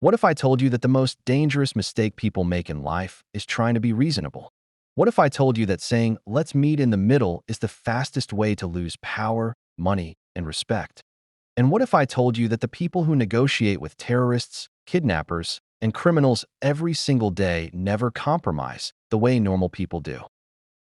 What if I told you that the most dangerous mistake people make in life is trying to be reasonable? What if I told you that saying, let's meet in the middle is the fastest way to lose power, money, and respect? And what if I told you that the people who negotiate with terrorists, kidnappers, and criminals every single day never compromise the way normal people do?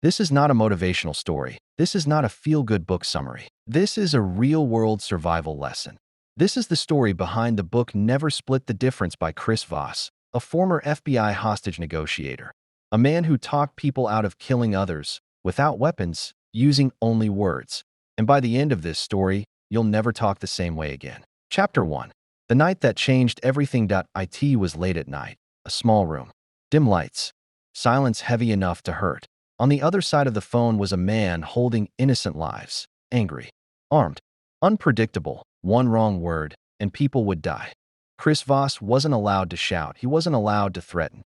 This is not a motivational story. This is not a feel-good book summary. This is a real-world survival lesson. This is the story behind the book Never Split the Difference by Chris Voss, a former FBI hostage negotiator, a man who talked people out of killing others without weapons, using only words. And by the end of this story, you'll never talk the same way again. Chapter 1. The night that changed everything. It was late at night, a small room, dim lights, silence heavy enough to hurt. On the other side of the phone was a man holding innocent lives, angry, armed, unpredictable, one wrong word, and people would die. Chris Voss wasn't allowed to shout. He wasn't allowed to threaten.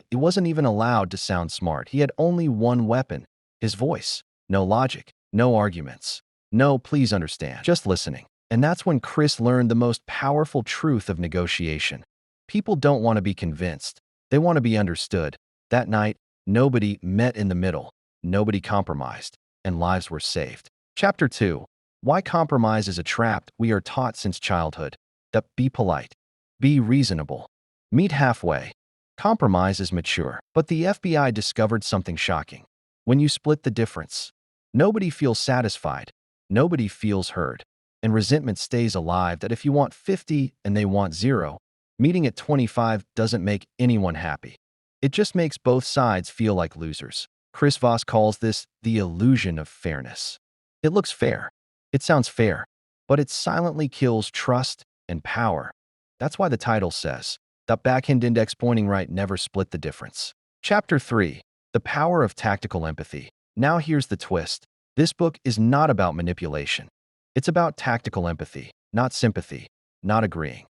He wasn't even allowed to sound smart. He had only one weapon, his voice. No logic, no arguments. No, please understand, just listening. And that's when Chris learned the most powerful truth of negotiation. People don't want to be convinced. They want to be understood. That night, nobody met in the middle, nobody compromised, and lives were saved. Chapter 2. Why compromise is a trap. We are taught since childhood that be polite, be reasonable, meet halfway. Compromise is mature. But the FBI discovered something shocking. When you split the difference, nobody feels satisfied, nobody feels heard, and resentment stays alive. That if you want 50 and they want 0, meeting at 25 doesn't make anyone happy. It just makes both sides feel like losers. Chris Voss calls this the illusion of fairness. It looks fair. It sounds fair, but it silently kills trust and power. That's why the title says, the backhand index pointing right, never split the difference. Chapter 3. The Power of Tactical Empathy. Now here's the twist. This book is not about manipulation. It's about tactical empathy, not sympathy, not agreeing.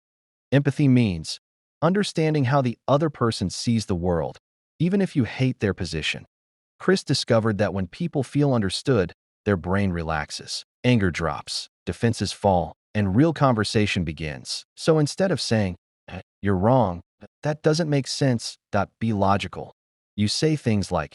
Empathy means understanding how the other person sees the world, even if you hate their position. Chris discovered that when people feel understood, their brain relaxes, anger drops, defenses fall, and real conversation begins. So instead of saying, you're wrong, that doesn't make sense, be logical. You say things like,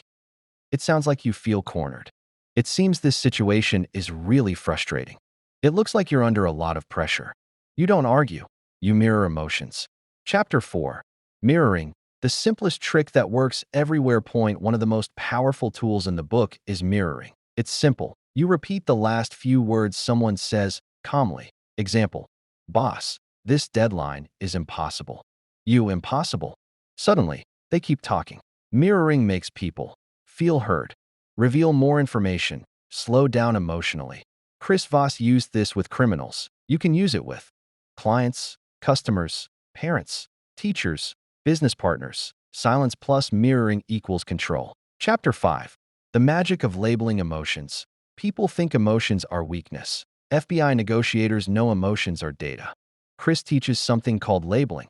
it sounds like you feel cornered. It seems this situation is really frustrating. It looks like you're under a lot of pressure. You don't argue. You mirror emotions. Chapter 4. Mirroring, the simplest trick that works everywhere. One of the most powerful tools in the book is mirroring. It's simple. You repeat the last few words someone says calmly. Example, boss, this deadline is impossible. You, impossible. Suddenly, they keep talking. Mirroring makes people feel heard, reveal more information, slow down emotionally. Chris Voss used this with criminals. You can use it with clients, customers, parents, teachers, business partners. Silence plus mirroring equals control. Chapter 5. The Magic of Labeling Emotions. People think emotions are weakness. FBI negotiators know emotions are data. Chris teaches something called labeling.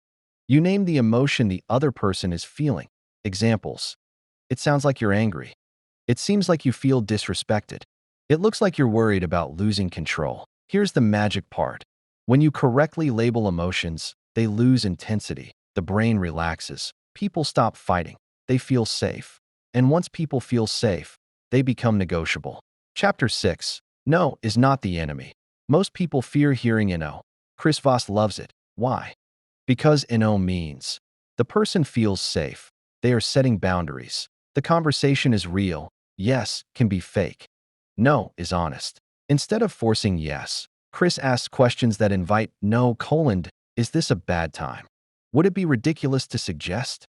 You name the emotion the other person is feeling. Examples. It sounds like you're angry. It seems like you feel disrespected. It looks like you're worried about losing control. Here's the magic part. When you correctly label emotions, they lose intensity. The brain relaxes. People stop fighting. They feel safe. And once people feel safe, they become negotiable. Chapter 6. No is not the enemy. Most people fear hearing no. Chris Voss loves it. Why? Because no means the person feels safe. They are setting boundaries. The conversation is real. Yes can be fake. No is honest. Instead of forcing yes, Chris asks questions that invite no: is this a bad time? Would it be ridiculous to suggest?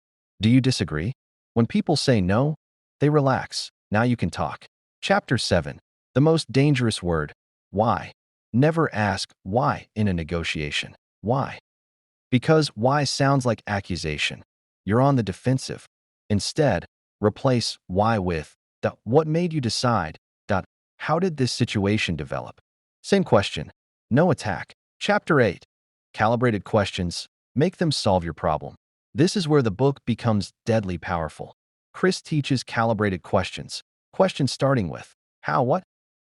Do you disagree? When people say no, they relax. Now you can talk. Chapter 7. The most dangerous word. Why? Never ask why in a negotiation. Why? Because why sounds like accusation. You're on the defensive. Instead, replace why with what made you decide. How did this situation develop? Same question. No attack. Chapter 8. Calibrated questions. Make them solve your problem. This is where the book becomes deadly powerful. Chris teaches calibrated questions. Questions starting with how, what?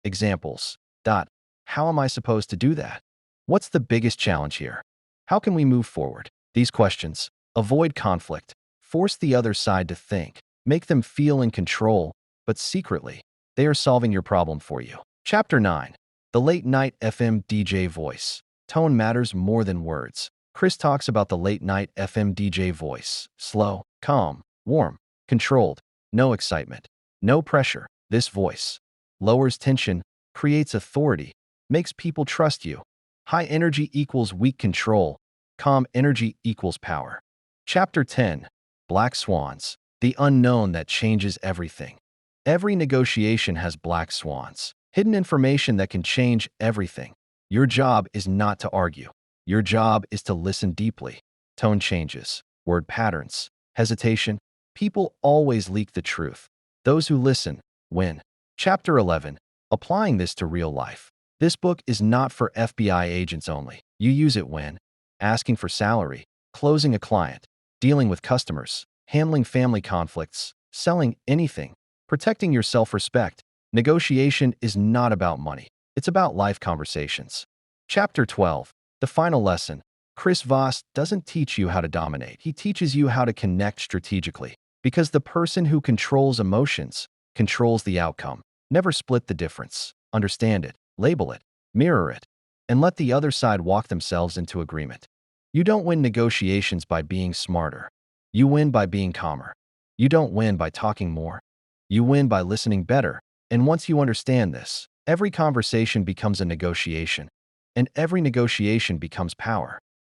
Examples. How am I supposed to do that? What's the biggest challenge here? How can we move forward? These questions avoid conflict, force the other side to think, make them feel in control, but secretly, they are solving your problem for you. Chapter 9. The Late Night FM DJ Voice. Tone matters more than words. Chris talks about the late night FM DJ voice. Slow, calm, warm, controlled, no excitement, no pressure. This voice lowers tension, creates authority, makes people trust you. High energy equals weak control. Calm energy equals power. Chapter 10. Black Swans. The unknown that changes everything. Every negotiation has black swans. Hidden information that can change everything. Your job is not to argue. Your job is to listen deeply. Tone changes, word patterns, hesitation. People always leak the truth. Those who listen win. Chapter 11. Applying this to real life. This book is not for FBI agents only. You use it when asking for salary, closing a client, dealing with customers, handling family conflicts, selling anything, protecting your self-respect. Negotiation is not about money. It's about life conversations. Chapter 12. The final lesson. Chris Voss doesn't teach you how to dominate. He teaches you how to connect strategically. Because the person who controls emotions controls the outcome. Never split the difference. Understand it, label it, mirror it, and let the other side walk themselves into agreement. You don't win negotiations by being smarter. You win by being calmer. You don't win by talking more. You win by listening better. And once you understand this, every conversation becomes a negotiation, and every negotiation becomes power.